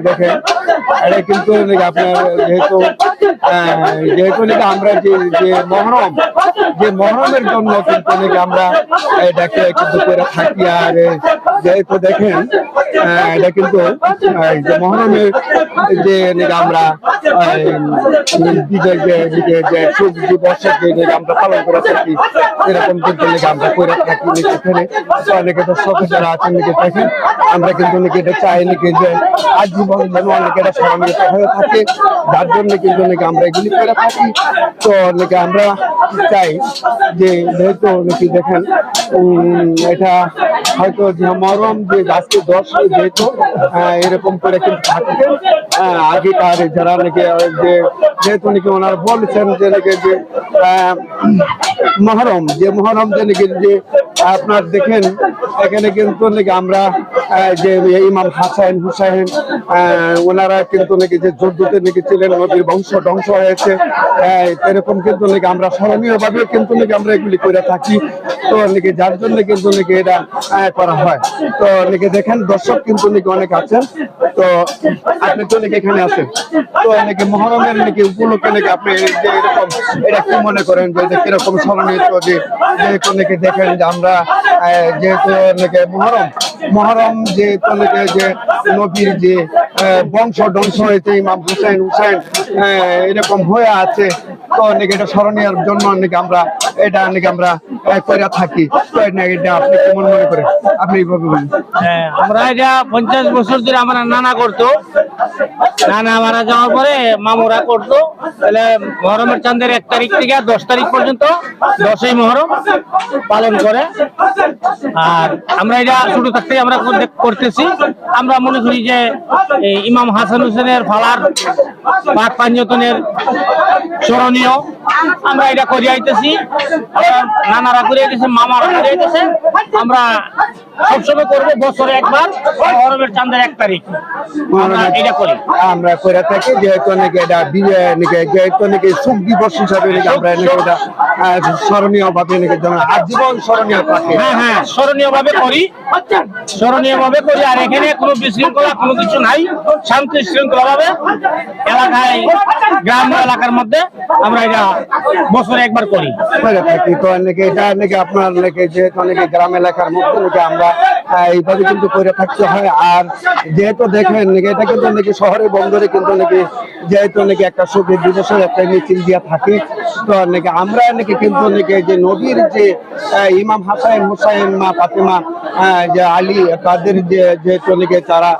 দেখেন এটা কিন্তু আপনার যেহেতু নাকি আমরা যে মহরমের জন্য কিন্তু নাকি আমরা এটাকে কিন্তু করে থাকি। আর যেহেতু দেখেন এটা কিন্তু যে মহরমের যে নাকি আমরা বিজয় যে শুভ দিবসের যে আমরা পালন করে থাকি, এরকম কিন্তু নাকি আমরা করে থাকি এখানে। তো অনেকে দর্শক যারা আছেন নাকি দেখেন আমরা কিন্তু নাকি এটা চাই নাকি যে আজীবন যেন অনেকে এটা স্মরণীয় হয়ে থাকে, যার জন্য কিন্তু নাকি আমরা এগুলি করে থাকি। তো নাকি আমরা চাই যে যেহেতু নাকি দেখেন এটা হয়তো মহরম যে আজকে 10 যেহেতু এরকম করে কিন্তু থাকতে আগেকার যারা নাকি যেহেতু নাকি ওনারা বলছেন যে নাকি যে মহরম যে নাকি যে আপনার দেখেন এখানে কিন্তু নাকি আমরা যে ইমাম হাসান হুসাইন ওনারা কিন্তু নাকি যে যুদ্ধতে নাকি ছিলেন, নবীর বংশ ধ্বংস হয়েছে, এরকম কিন্তু নাকি আমরা স্মরণীয় ভাবে কিন্তু নাকি আমরা এগুলি করে থাকি। তো নাকি যার জন্য কিন্তু নাকি এটা করা হয়। তো নাকি দেখেন দর্শক কিন্তু নাকি অনেক আছেন, তো আপনি তো নাকি এখানে আছেন। তো নাকি মহরমের নাকি উপলক্ষে নাকি আপনি যে এরকম এটা কি মনে করেন যে কিরকম স্মরণীয়? যেহেতু নাকি দেখেন যে আমরা যেহেতু নাকি মহরম যেহেতু নাকি যে নবীর যে বংশ ধ্বংস হয়েছে, ইমাম হুসাইন এরকম হয়ে আছে, তো নাকি এটা স্মরণীয় জন্য নাকি আমরা এটা নাকি আমরা করে থাকি। তো এটা আপনি কেমন মনে করেন? আপনি এইভাবে বলেন। হ্যাঁ, আমরা এটা 50 বছর ধরে আমার নানা করতো, নানা মারা যাওয়ার পরে মামুরা করতো। তাহলে মহরমের চাঁদের 1 তারিখ থেকে 10 তারিখ পর্যন্ত 10ই মহরম পালন করে। আর আমরা এটা ছোট থাকতে আমরা করতেছি। আমরা মনে করি যে ইমাম হাসান হোসেনের ফালার পাক পাঞ্জতনের স্মরণীয় আমরা এটা করে আইতেছি। নানারা করে আইতেছে, মামারা করে আইতেছে। আমরা সবসময় করবো বছরে একবার মহরমের চাঁদের 1 তারিখ এটা করি, আমরা করে থাকি। যেহেতু নাকি এটা যেহেতু নাকি সুখ দিবস হিসাবে নাকি আমরা এটা স্মরণীয় ভাবে নাকি আজীবন স্মরণীয় থাকে। হ্যাঁ, স্মরণীয় ভাবে করি, স্মরণীয় ভাবে করি। আর এখানে কোনো বিশৃঙ্খলা কোনো কিছু নাই, শান্তি শৃঙ্খলা ভাবে এলাকায় গ্রাম এলাকার মধ্যে আমরা এটা বছরে একবার করি। তো নাকি এটা নাকি আপনার নাকি যেহেতু নাকি গ্রাম এলাকার মধ্যে নাকি আমরা এইভাবে কিন্তু করে থাকতে হয়। আর যেহেতু দেখেন নাকি এটা কিন্তু নাকি শহরে বন্দরে কিন্তু নাকি যেহেতু নাকি একটা শহীদ দিবসের একটা মিছিল দিয়া থাকে, তো নাকি আমরা নাকি কিন্তু নাকি যে নবীর যে ইমাম হাসান হুসাইন মা ফাতেমা যে আলী তাদের যেহেতু নাকি তারা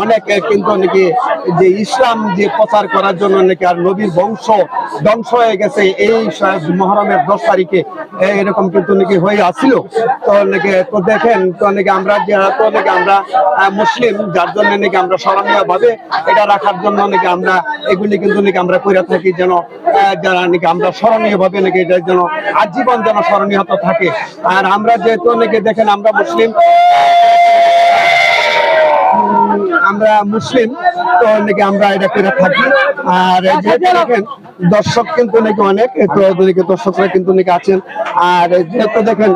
অনেক কিন্তু নাকি যে ইসলাম যে প্রচার করার জন্য নাকি আর নবীর বংশ ধ্বংস হয়ে গেছে এই মহরমের 10 তারিখে এরকম কিন্তু নাকি হয়ে আসছিল। তো নাকি তো দেখেন তো নাকি আমরা যেহেতু নাকি আমরা মুসলিম, যার জন্য নাকি আমরা স্মরণীয় ভাবে এটা রাখার জন্য নাকি আমরা এগুলি কিন্তু নাকি আমরা করে থাকি, যেন যারা নাকি আমরা স্মরণীয় ভাবে নাকি এটার জন্য আজীবন যেন স্মরণীয়তা থাকে। আর আমরা যেহেতু নাকি দেখেন আমরা মুসলিম, তো নাকি আমরা এটা করে থাকি। আর যেহেতু দেখেন দর্শক কিন্তু নাকি অনেক, তো দর্শকরা কিন্তু নাকি আছেন। আর যেহেতু দেখেন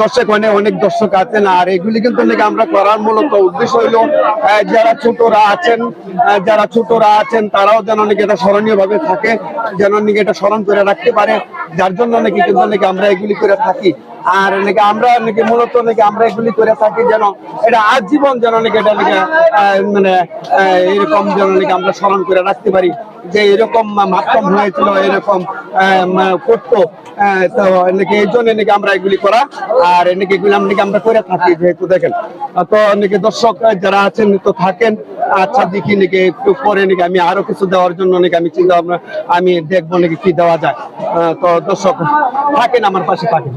দর্শক অনেক দর্শক আছেন। আর এগুলি কিন্তু নাকি আমরা করার মূলত উদ্দেশ্য হইল যারা ছোটরা আছেন তারাও যেন নাকি এটা স্মরণীয় ভাবে থাকে, যেন নাকি এটা স্মরণ করে রাখতে পারে, যার জন্য নাকি কিন্তু নাকি আমরা এগুলি করে থাকি। আর নাকি আমরা নাকি মূলত নাকি আমরা এগুলি করে থাকি যেন এটা আজীবন যেন নাকি এটা নাকি মানে এরকম যেন নাকি আমরা স্মরণ করে রাখতে পারি যে এরকম মাধ্যম হয়েছিল, এরকম করতো। তো নাকি এই জন্য নাকি আমরা এগুলি করা, আর নাকি এগুলি নাকি আমরা করে থাকি। যেহেতু দেখেন তো নাকি দর্শক যারা আছেন তো থাকেন। আচ্ছা দেখি নাকি একটু পরে নাকি আমি আরো কিছু দেওয়ার জন্য নাকি আমি চিন্তা ভাবনা আমি দেখবো নাকি কি দেওয়া যায়। তো দর্শক থাকেন, আমার পাশে থাকেন।